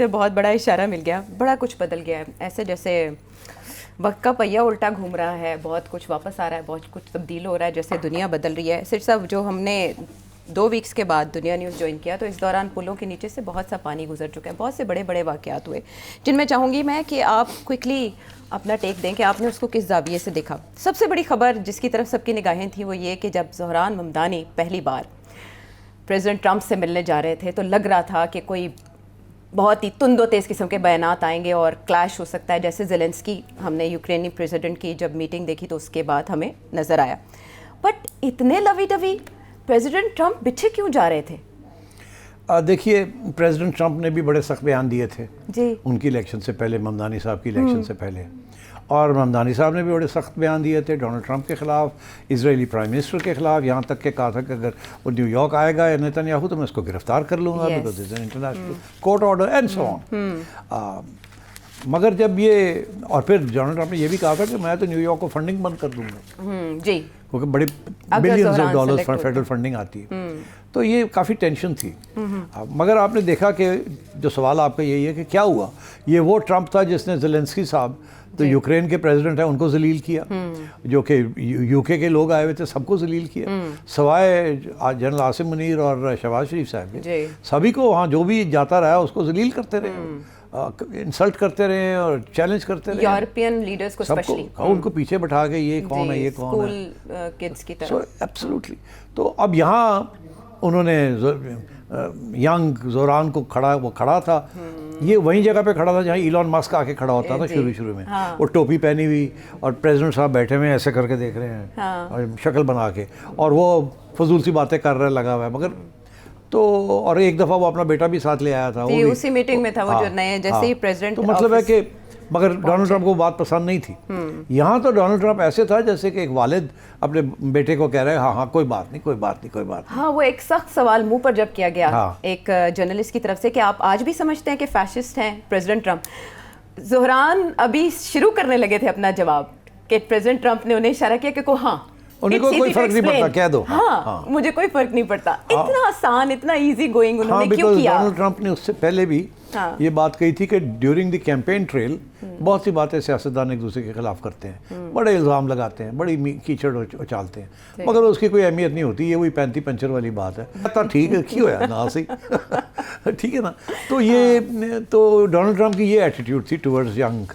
سے بہت بڑا اشارہ مل گیا، بڑا کچھ بدل گیا ہے، ایسے جیسے وقت کا پہیہ الٹا گھوم رہا ہے، بہت کچھ واپس آ رہا ہے، بہت کچھ تبدیل ہو رہا ہے، جیسے دنیا بدل رہی ہے۔ صرف صاحب جو ہم نے 2 ویکس کے بعد دنیا نیوز جوائن کیا تو اس دوران پلوں کے نیچے سے بہت سا پانی گزر چکا ہے، بہت سے بڑے بڑے واقعات ہوئے جن میں چاہوں گی میں کہ آپ کوئکلی اپنا ٹیک دیں کہ آپ نے اس کو کس زاویے سے دیکھا۔ سب سے بڑی خبر جس کی طرف سب کی نگاہیں تھیں وہ یہ کہ جب زہران ممدانی پہلی بار پریزیڈنٹ ٹرمپ سے ملنے جا رہے تھے تو لگ رہا تھا کہ کوئی بہت ہی تند و تیز قسم کے بیانات آئیں گے اور کلیش ہو سکتا ہے، جیسے زیلنسکی ہم نے یوکرینی پریزیڈنٹ کی جب میٹنگ دیکھی تو اس کے بعد ہمیں نظر آیا۔ بٹ اتنے لوی ڈوی پریزیڈنٹ ٹرمپ بچھے کیوں جا رہے تھے؟ دیکھیے پریزیڈنٹ ٹرمپ نے بھی بڑے سخت بیان دیے تھے جی ان کی الیکشن سے پہلے، ممدانی صاحب کی الیکشن سے پہلے، اور ممدانی صاحب نے بھی بڑے سخت بیان دیے تھے ڈونلڈ ٹرمپ کے خلاف، اسرائیلی پرائم منسٹر کے خلاف، یہاں تک کہ کہا تھا کہ اگر وہ نیو یارک آئے گا نیتن یاہو تو میں اس کو گرفتار کر لوں گا، because it's an international court order and so on. مگر جب یہ، اور پھر ڈونلڈ ٹرمپ نے یہ بھی کہا تھا کہ میں تو نیو یارک کو فنڈنگ بند کر دوں گا، جی کیونکہ بڑی billions of dollars federal funding آتی ہے، تو یہ کافی ٹینشن تھی۔ مگر آپ نے دیکھا کہ جو سوال آپ کا یہی ہے کہ کیا ہوا، یہ وہ ٹرمپ تھا جس نے زیلنسکی صاحب تو یوکرین کے پریزیڈنٹ ہیں ان کو ذلیل کیا، جو کہ یو کے لوگ آئے ہوئے تھے سب کو ذلیل کیا، سوائے جنرل عاصم منیر اور شہباز شریف صاحب کے، سبھی کو وہاں جو بھی جاتا رہا اس کو ذلیل کرتے رہے، انسلٹ کرتے رہے اور چیلنج کرتے رہے، یورپین لیڈرز کو اسپیشلی ان کو پیچھے بٹھا کے یہ کون ہے یہ کون ہے، اسکول کڈز کی طرح۔ سو ایبسلیوٹلی۔ تو اب یہاں انہوں نے ینگ زوران کو وہ کھڑا تھا، یہ وہیں جگہ پہ کھڑا تھا جہاں ایلون مسک آ کے کھڑا ہوتا تھا شروع میں، وہ ٹوپی پہنی ہوئی اور پریزیڈنٹ صاحب بیٹھے ہوئے ایسے کر کے دیکھ رہے ہیں اور شکل بنا کے، اور وہ فضول سی باتیں کر رہے لگا ہوا ہے، مگر تو اور ایک دفعہ وہ اپنا بیٹا بھی ساتھ لے آیا تھا، وہ اسی میٹنگ میں تھا وہ جو نئے جیسے ہی پریزیڈنٹ، تو مطلب ہے کہ مگر ڈونلڈ ٹرمپ کو بات پسند نہیں تھی۔ یہاں تو ڈونلڈ ٹرمپ ایسے تھا جیسے کہ ایک والد اپنے بیٹے کو کہہ رہے ہیں ہاں ہاں کوئی بات نہیں کوئی بات نہیں کوئی بات نہیں۔ ہاں وہ ایک سخت سوال منہ پر جب کیا گیا ایک جرنلسٹ کی طرف سے کہ آپ آج بھی سمجھتے ہیں کہ فیشسٹ ہیں پریزیڈنٹ ٹرمپ، زہران ابھی شروع کرنے لگے تھے اپنا جواب کہ پریزیڈنٹ ٹرمپ نے انہیں اشارہ کیا کہ ہاں انہیں کوئی فرق نہیں پڑتا، کہہ دو ہاں مجھے کوئی فرق نہیں پڑتا، اتنا آسان اتنا ایزی گوئنگ انہوں نے کیوں کیا؟ ڈونلڈ ٹرمپ نے اس سے پہلے بھی یہ بات کہی تھی کہ ڈیورنگ دی کیمپین ٹریل بہت سی باتیں سیاستدان ایک دوسرے کے خلاف کرتے ہیں، بڑے الزام لگاتے ہیں، بڑی کیچڑ اچالتے ہیں، مگر اس کی کوئی اہمیت نہیں ہوتی، یہ وہی 35 پنچر والی بات ہے، ٹھیک ہے کی ہوا نا سی ٹھیک ہے نا۔ تو یہ تو ڈونلڈ ٹرمپ کی یہ ایٹیٹیوڈ تھی ٹورڈز ینگ